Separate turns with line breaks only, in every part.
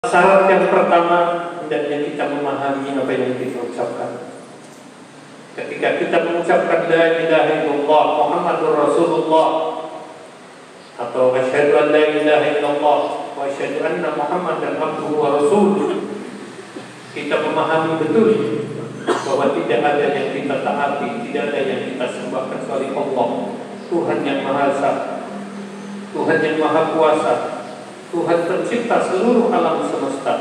Syarat yang pertama, hendaknya kita memahami apa yang kita ucapkan. Ketika kita mengucapkan la ilaha illallah Muhammadur Rasulullah atau asyhadu an la ilaha illallah wa asyhadu anna Muhammadan abduhu wa rasuluh, kita memahami betul bahwa tidak ada yang kita taati, tidak ada yang kita sembah kecuali Allah, Tuhan yang Maha Esa, Tuhan yang Maha Kuasa, Tuhan pencipta seluruh alam semesta.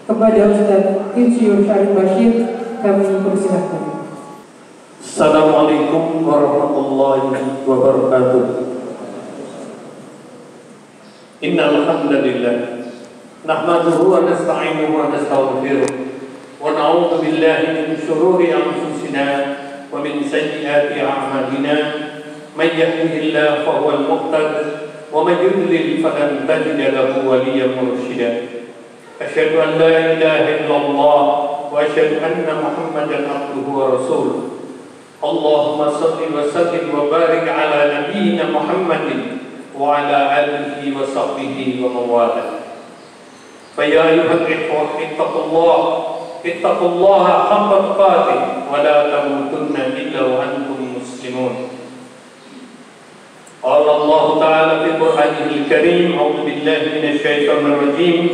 Kepada Ustaz Insyur Syarif Bashir, kami persilahkan.
Assalamualaikum warahmatullahi wabarakatuh. Innal hamdalillah nahmaduhu wa nasta'inuhu wa nastaghfiruh wa na'udzu billahi min shururi anfusina wa min sayyiati a'malina. May yahdihillahu fahuwal muhtad wa may yudlil falan tajida lahu waliyyan mursyida. Asyhadu an la ilaha illallah wa asyhadu anna Muhammadan abduhu wa rasuluh. Allahumma shalli wa sallim wa barik ala nabiyyina Muhammadin wa ala alihi wa sahbihi wa mawalah. Fa ya ayyuhal ikhwah ittaqullaha haqqa tuqatih wa la tamutunna illa wa antum muslimun. Qala Allah ta'ala fi Qur'anihil Karim, a'udzu billahi minasy syaithanir rajim.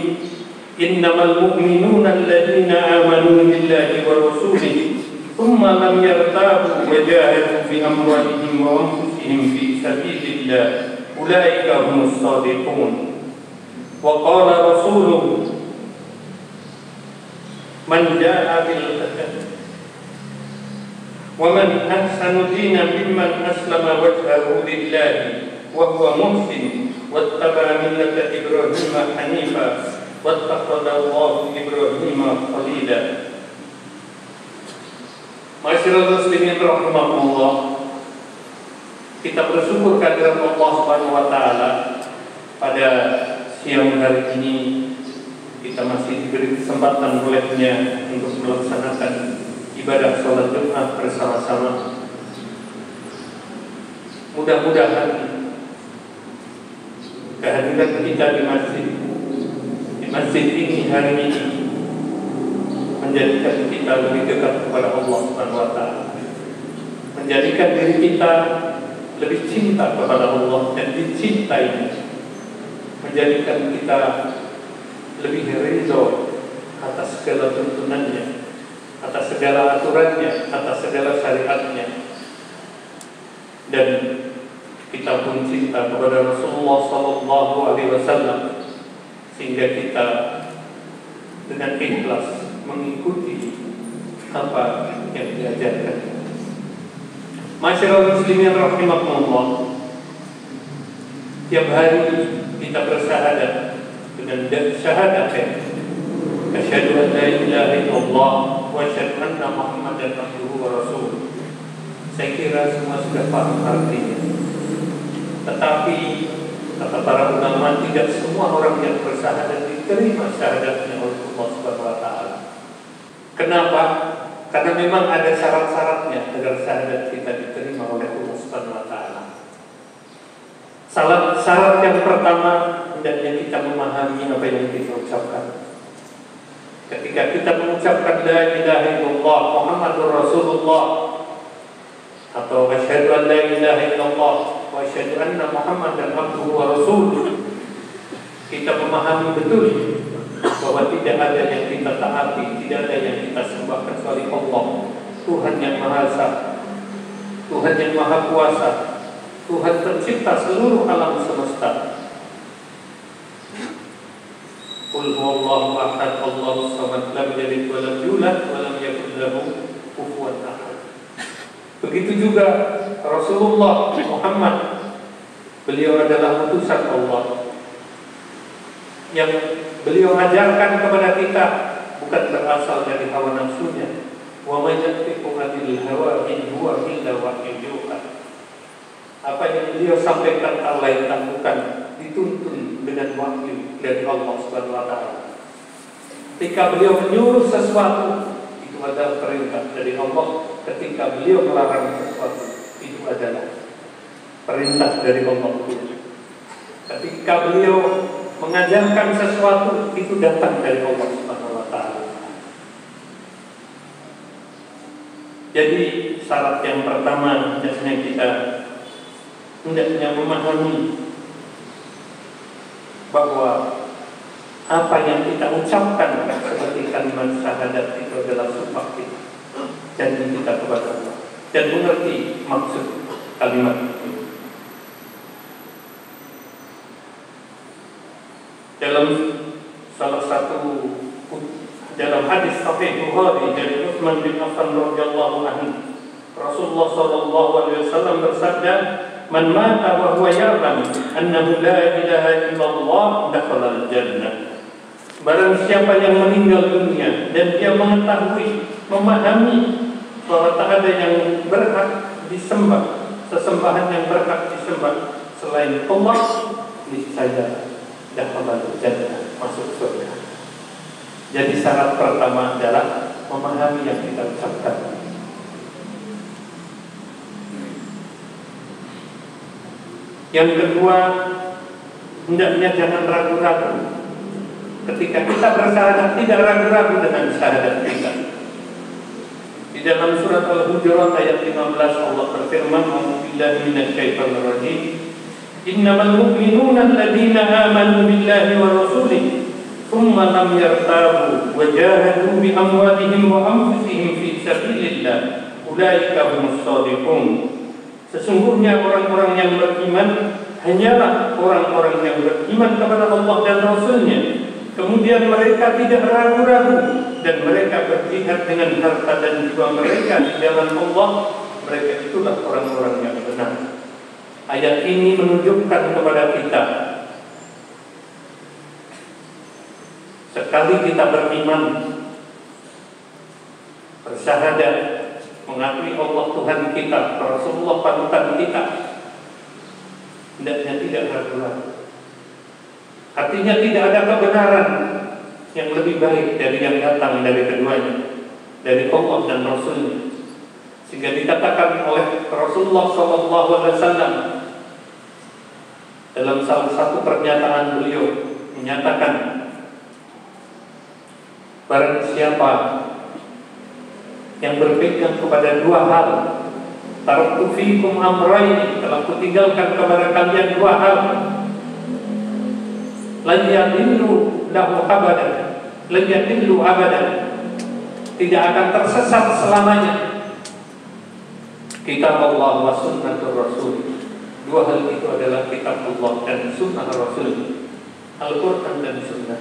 Innamal mu'minuna alladziina aamanu billahi wa rasulihi thumma lam yartabu wa jahadu bi amwalihim wa anfusihim fi sabilillah ulaika humus shadiqun. Wa qala rasuluhu man jaa'a bil hasanati wa man ahsanu diinan mimman aslama wajhahu lillahi wa huwa muhsin wattaba millata Ibrahima hanifa wattaqallahu Ibrahima khalila. Masyaallah muslimin rahimakumullah, kita bersyukur kehadirat Allah Subhanahu wa taala pada siang hari ini kita masih diberi kesempatan olehnya untuk melaksanakan ibadah sholat Jumat bersama-sama. Mudah-mudahan kehadiran kita di masjid ini hari ini menjadikan kita lebih dekat kepada Allah Subhanahu wa taala, menjadikan diri kita lebih cinta kepada Allah dan dicintai, menjadikan kita lebih ridho atas segala tuntunannya, atas segala aturannya, atas segala syariatnya, dan kita pun cinta kepada Rasulullah sallallahu alaihi wasallam sehingga kita dengan ikhlas mengikuti apa yang diajarkan. Masyaallah muslimin rahimakumullah, tiap hari kita bersyahadat dengan syahadatain asyhadu an la ilaha illallah wa asyhadu anna Muhammadan abduhu wa rasuluh. Saya kira semua sudah paham artinya, tetapi kata para ulama, tidak semua orang yang bersyahadat diterima syahadatnya oleh Allah Subhanahu wa taala. Kenapa? Karena memang ada syarat-syaratnya agar syahadat kita diterima oleh Allah Subhanahu wa taala. Syarat yang pertama, hendaknya kita memahami apa yang kita ucapkan. Ketika kita mengucapkan la ilaha illallah Muhammadur Rasulullah atau asyhadu an la ilaha illallah wa asyhadu anna Muhammadan abduhu wa rasuluh, kita memahami betul bahwa tidak ada yang kita taati, tidak ada yang kita sembah kecuali Allah, Tuhan yang Maha Esa, Tuhan yang Maha Kuasa, Tuhan pencipta seluruh alam semesta. Qul huwallahu ahad, Allahus samad, lam yalid wa lam yulad wa lam yakul lahu kufuwan ahad. Begitu juga Rasulullah Muhammad, beliau adalah utusan Allah yang beliau ajarkan kepada kita bukan berasal dari hawa nafsunya. Wa may yantiqu 'anil hawa in huwa illa wahyun yuha. Apa yang beliau sampaikan Allah yang bukan dituntun dengan wahyu dari Allah Subhanahu wa taala. Ketika beliau menyuruh sesuatu, itu adalah perintah dari Allah. Ketika beliau melarang sesuatu, itu adalah perintah dari Allah. Ketika beliau mengajarkan sesuatu, itu datang dari Allah Subhanahu wa Ta'ala. Jadi syarat yang pertama hendaknya kita memahami bahwa apa yang kita ucapkan seperti kalimat syahadat itu adalah sumpah kita, janji kita kepada Allah, dan mengerti maksud kalimat itu. Dalam hadis Sahih Bukhari dari Utsman bin Affan radhiyallahu anhu, Rasulullah sallallahu alaihi wasallam bersabda, "Man mata wa huwa ya'lam annahu la ilaha illallah dakhala al-jannah." Barang siapa yang meninggal dunia dan dia mengetahui, memahami bahwa tak ada yang berhak disembah, sesembahan yang berhak disembah selain Allah, niscaya dakhala al-jannah, masuk surga. Jadi syarat pertama adalah memahami yang kita ucapkan. Yang kedua, hendaknya jangan ragu-ragu. Ketika kita bersyahadat, tidak ragu-ragu dengan syahadat kita. Di dalam surat Al-Hujurat ayat 15 Allah berfirman, "A'udzubillahi minasyaitonir rajim. Innamal mu'minuna alladziina aamanu billahi wa rasulihi thumma lam yartabu wa jahadu bi amwalihim wa anfusihim fi sabilillah. Ulaika humus shadiqun." Sesungguhnya orang-orang yang beriman hanyalah orang-orang yang beriman kepada Allah dan Rasul-Nya, kemudian mereka tidak ragu-ragu dan mereka berjihad dengan harta dan jiwa mereka di jalan Allah. Mereka itulah orang-orang yang benar. Ayat ini menunjukkan kepada kita, sekali kita beriman, bersyahadat, mengakui Allah Tuhan kita, Rasulullah panutan kita, hendaknya tidak ragu-ragu. Artinya tidak ada kebenaran yang lebih baik dari yang datang dari keduanya, dari Allah dan Rasulnya. Sehingga dikatakan oleh Rasulullah SAW dalam salah satu pernyataan beliau, menyatakan, barang siapa yang berpegang kepada dua hal, taraktu fiikum amrayn, telah kutinggalkan kepada kalian dua hal, lan yadillu lahu abadan, lan yadillu abadan, tidak akan tersesat selamanya. Kitab Allah wa sunnatur Rasul. Dua hal itu adalah kitab Allah dan sunnah Rasul, Al-Quran dan sunnah.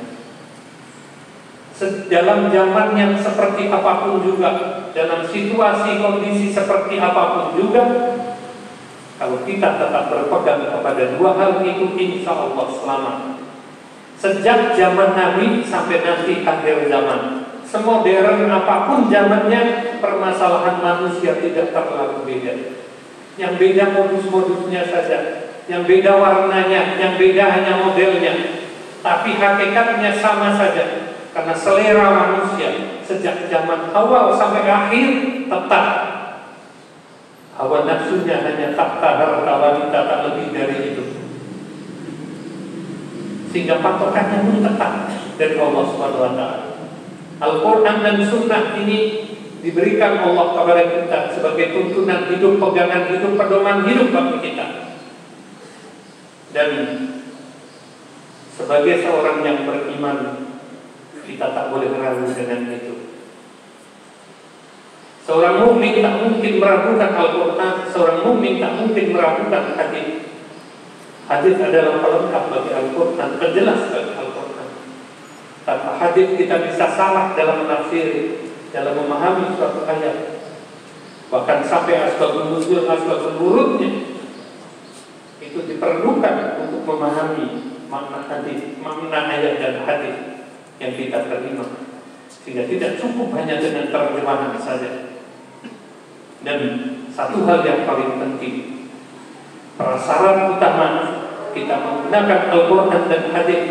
Dalam zaman yang seperti apapun juga, dalam situasi kondisi seperti apapun juga, kalau kita tetap berpegang kepada dua hal itu, insya Allah selamat. Sejak zaman Nabi sampai nanti akhir zaman, semodern apapun zamannya, permasalahan manusia tidak terlalu beda. Yang beda modus-modusnya saja, yang beda warnanya, yang beda hanya modelnya, tapi hakikatnya sama saja. Karena selera manusia sejak zaman awal sampai akhir tetap hawa nafsunya hanya tahta harta wanita, tak lebih dari itu. Sehingga patokannya pun tetap dari Allah Subhanahu wa Ta'ala. Al-Quran dan Sunnah ini diberikan Allah kepada kita sebagai tuntunan hidup, pegangan hidup, pedoman hidup bagi kita. Dan sebagai seorang yang beriman, kita tak boleh ragu dengan itu. Seorang mukmin tak mungkin meragukan Al-Quran, seorang mukmin tak mungkin meragukan hadis. Hadis adalah pelengkap bagi Al-Quran, penjelas bagi Al-Quran. Tanpa hadis kita bisa salah dalam menafsiri, dalam memahami suatu ayat. Bahkan sampai asbabun nuzul, asbabun wurudnya itu diperlukan untuk memahami makna hadis, makna ayat dan hadis yang kita terima, sehingga tidak cukup hanya dengan terjemahan saja. Dan satu hal yang paling penting, prasyarat utama kita menggunakan Al-Quran dan hadis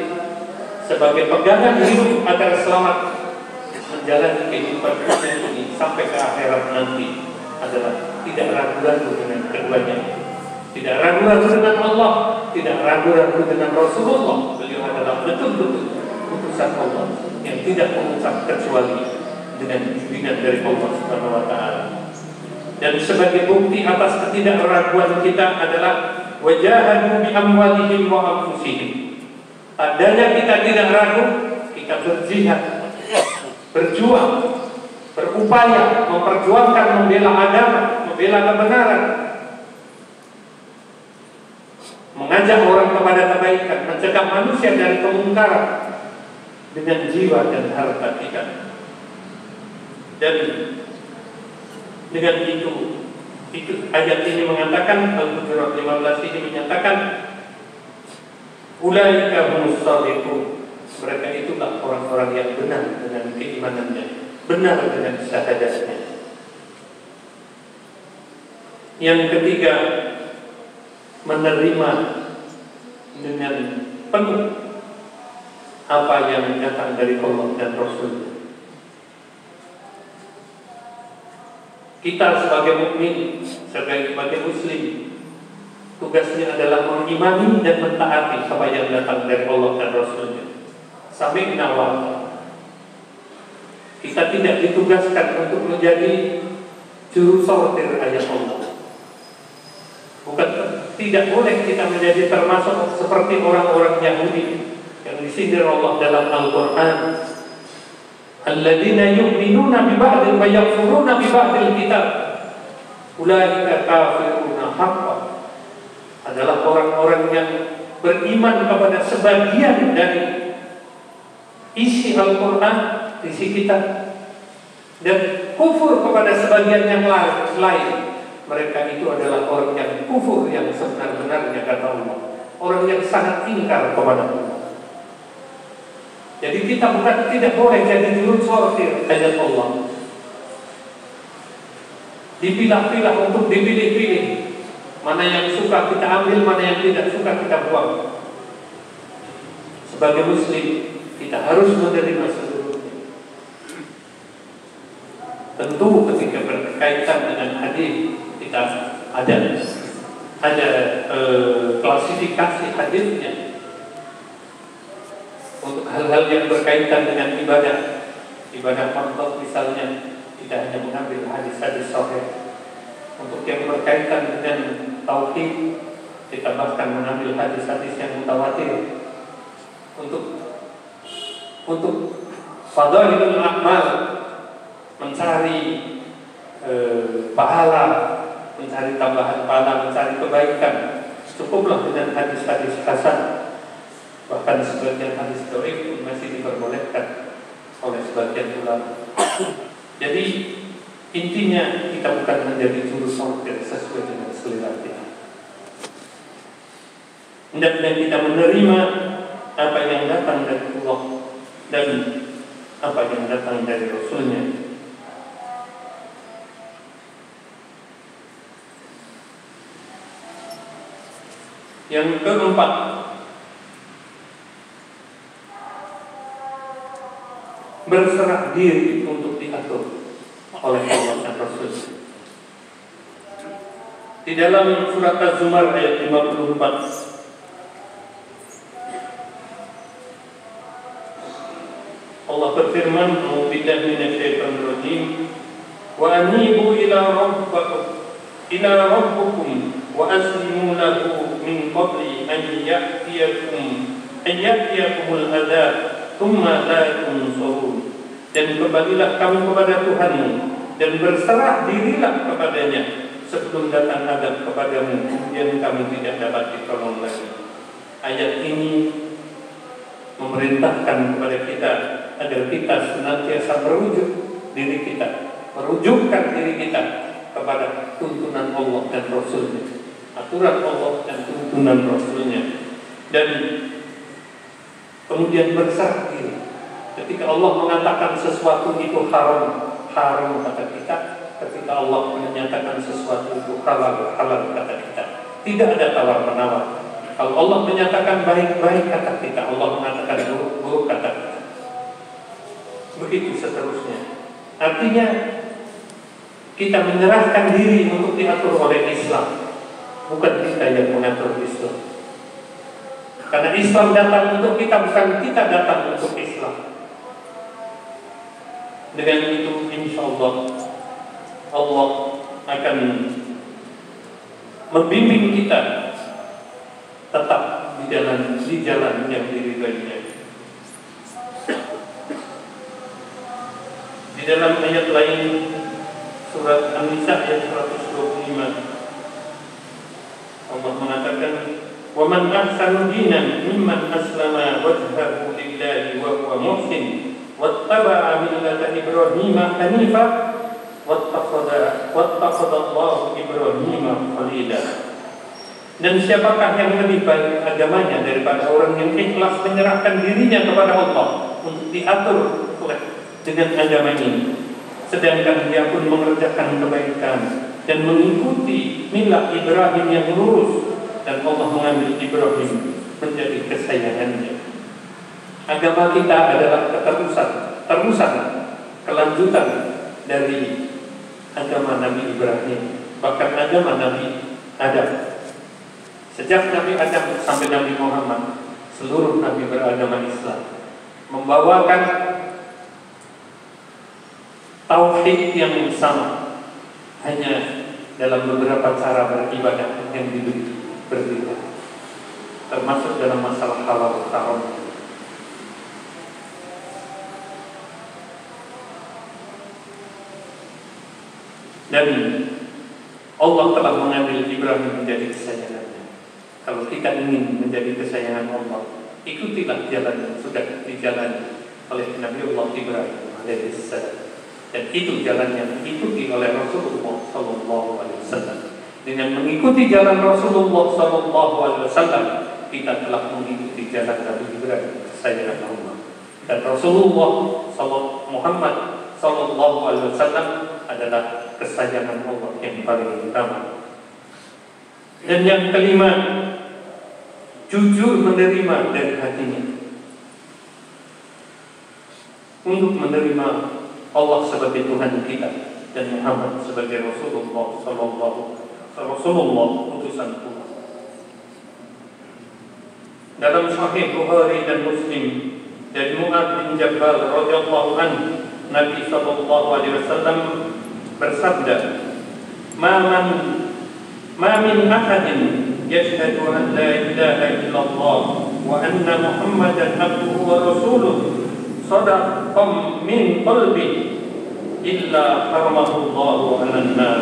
sebagai pegangan hidup agar selamat menjalani kehidupan dunia ini sampai ke akhirat nanti adalah tidak ragu-ragu dengan keduanya. Tidak ragu-ragu dengan Allah, tidak ragu-ragu dengan Rasulullah. Beliau adalah betul-betul utusan Allah yang tidak mengucap kecuali dengan bimbingan dari Allah Subhanahu wa taala. Dan sebagai bukti atas ketidakraguan kita adalah wajahadu bi amwalihim wa anfusihim. Tandanya kita tidak ragu, kita berjihad, berjuang, berupaya memperjuangkan, membela agama, membela kebenaran, mengajak orang kepada kebaikan, mencegah manusia dari kemungkaran dengan jiwa dan harta kita. Dan dengan itu ayat ini mengatakan, Al-Hujurat 15 ini menyatakan ulaika humus shadiqun. Mereka itulah orang-orang yang benar dengan keimanannya, benar dengan syahadatnya. Yang ketiga, menerima dengan penuh apa yang datang dari Allah dan Rasul. Kita sebagai mukmin, sebagai muslim, tugasnya adalah mengimani dan mentaati apa yang datang dari Allah dan Rasulnya. Sami'na wa ata'na. Kita tidak ditugaskan untuk menjadi juru sortir ayat Allah. Bukan, tidak boleh kita menjadi termasuk seperti orang-orang Yahudi yang disindir Allah dalam Al-Quran. Alladzina yu'minuna bi ba'din wa yakfuruna bi ba'dil kitab. Ulaika kafiruna haqqan. Adalah orang-orang yang beriman kepada sebagian dari isi Al-Quran, isi kitab, dan kufur kepada sebagian yang lain. Mereka itu adalah orang yang kufur yang sebenar-benarnya, kata Allah. Orang yang sangat ingkar kepada Allah. Jadi kita tidak boleh jadi juru sortir ayat Allah. Dipilah-pilah untuk dipilih-pilih. Mana yang suka kita ambil, mana yang tidak suka kita buang. Sebagai muslim, kita harus menerima seluruhnya. Tentu ketika berkaitan dengan hadis, kita ada klasifikasi hadisnya. Untuk hal-hal yang berkaitan dengan ibadah fardhu misalnya, tidak hanya mengambil hadis-hadis sahih. Untuk yang berkaitan dengan tauhid, kita bahkan mengambil hadis-hadis yang mutawatir. Untuk fadhailul a'mal, mencari pahala, mencari tambahan pahala, mencari kebaikan, cukuplah dengan hadis-hadis hasan. Bahkan sebagian hadis dhaif pun masih diperbolehkan oleh sebagian ulama. Jadi intinya kita bukan menjadi juru sortir sesuai dengan selera kita. Hendaknya kita menerima apa yang datang dari Allah dan apa yang datang dari Rasulnya. Yang keempat, berserah diri untuk diatur oleh Allah dan Rasul. Di dalam surat Az-Zumar ayat 54, Allah berfirman, "A'udzubillahi minasyaitonir rajim, wa anibu ila rabbikum wa aslimu lahu min qabli an ya'tiyakumul adzab thumma la tunsarun." Dan kembalilah kamu kepada Tuhanmu dan berserah dirilah kepadanya sebelum datang azab kepadamu, kemudian kamu tidak dapat ditolong lagi. Ayat ini memerintahkan kepada kita agar kita senantiasa merujukkan diri kita kepada tuntunan Allah dan Rasulnya, aturan Allah dan tuntunan Rasulnya, dan kemudian berserah diri. Ketika Allah mengatakan sesuatu itu haram kata kita. Ketika Allah menyatakan sesuatu itu halal kata kita. Tidak ada tawar menawar. Kalau Allah menyatakan baik kata kita, Allah mengatakan buruk kata kita. Begitu seterusnya. Artinya Kita menyerahkan diri untuk diatur oleh Islam, bukan kita yang mengatur Islam. Karena Islam datang untuk kita, bukan kita datang untuk Islam. Dengan itu insya Allah akan membimbing kita tetap di jalan yang diridhoinya. Di dalam ayat lain surat An-Nisa ayat 125 Allah mengatakan, "Wa man ahsanu dinan mimman aslama wajhahu lillahi wa huwa muhsin wattaba'a millata Ibrahim hanifa wattakhadha Allahu Ibrahim khalila." Dan siapakah yang lebih baik agamanya daripada orang yang ikhlas menyerahkan dirinya kepada Allah untuk diatur dengan agama ini, sedangkan dia pun mengerjakan kebaikan dan mengikuti milah Ibrahim yang lurus, dan Allah mengambil Ibrahim menjadi kesayangannya. Agama kita adalah terusan, kelanjutan dari agama Nabi Ibrahim, bahkan agama Nabi Adam. Sejak Nabi Adam sampai Nabi Muhammad, seluruh Nabi beragama Islam, membawakan tauhid yang sama, hanya dalam beberapa cara beribadah yang berbeda, termasuk dalam masalah halal haram. Dan Allah telah mengambil Ibrahim menjadi kesayangannya. Kalau kita ingin menjadi kesayangan Allah, ikutilah jalan yang sudah dijalani oleh Nabiullah Ibrahim alaihissalam. Dan itu jalan yang diikuti oleh Rasulullah SAW. Dengan mengikuti jalan Rasulullah SAW, kita telah mengikuti jalan Nabi Ibrahim, kesayangan Allah. Dan Rasulullah Muhammad SAW adalah kesayangan Allah yang paling utama. Dan yang kelima, jujur menerima dari hatinya. Untuk menerima Allah sebagai Tuhan kita dan Muhammad sebagai Rasulullah utusan Tuhan. Dalam Sahih Bukhari dan Muslim dari Mu'adz bin Jabal radhiyallahu anhu, Nabi sallallahu alaihi wasallam bersabda, "Ma min ahadin yashhadu an la ilaha illallah wa anna Muhammadan abduhu wa rasuluhu sadaqan min qalbi illa haramahu Allahu 'alan nar."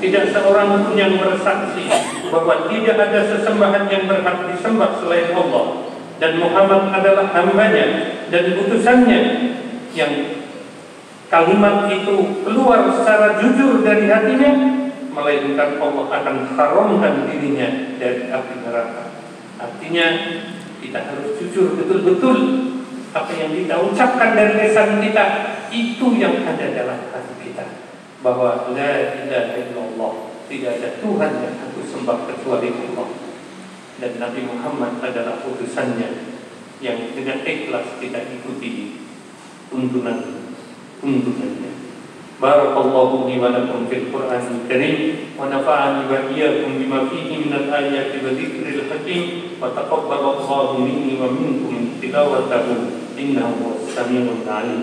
Tidak seorang pun yang bersaksi bahwa tidak ada sesembahan yang berhak disembah selain Allah dan Muhammad adalah hambanya dan utusannya, yang kalimat itu keluar secara jujur dari hatinya, melainkan Allah akan haramkan dirinya dari api neraka. Artinya kita harus jujur betul-betul. Apa yang kita ucapkan dari lisan kita, itu yang ada dalam hati kita, bahwa la ilaha illallah, tidak ada Tuhan yang aku sembah kecuali Allah, dan Nabi Muhammad adalah utusannya, yang dengan ikhlas kita ikuti tuntunannya. Barakallahu li wa lakum fil Qur'anil Karim wa nafa'ani wa iyyakum bima fihi minal ayati wa dzikril hakim wa taqabbalallahu minni wa minkum tilawatahu innahu was-sami'ul 'alim.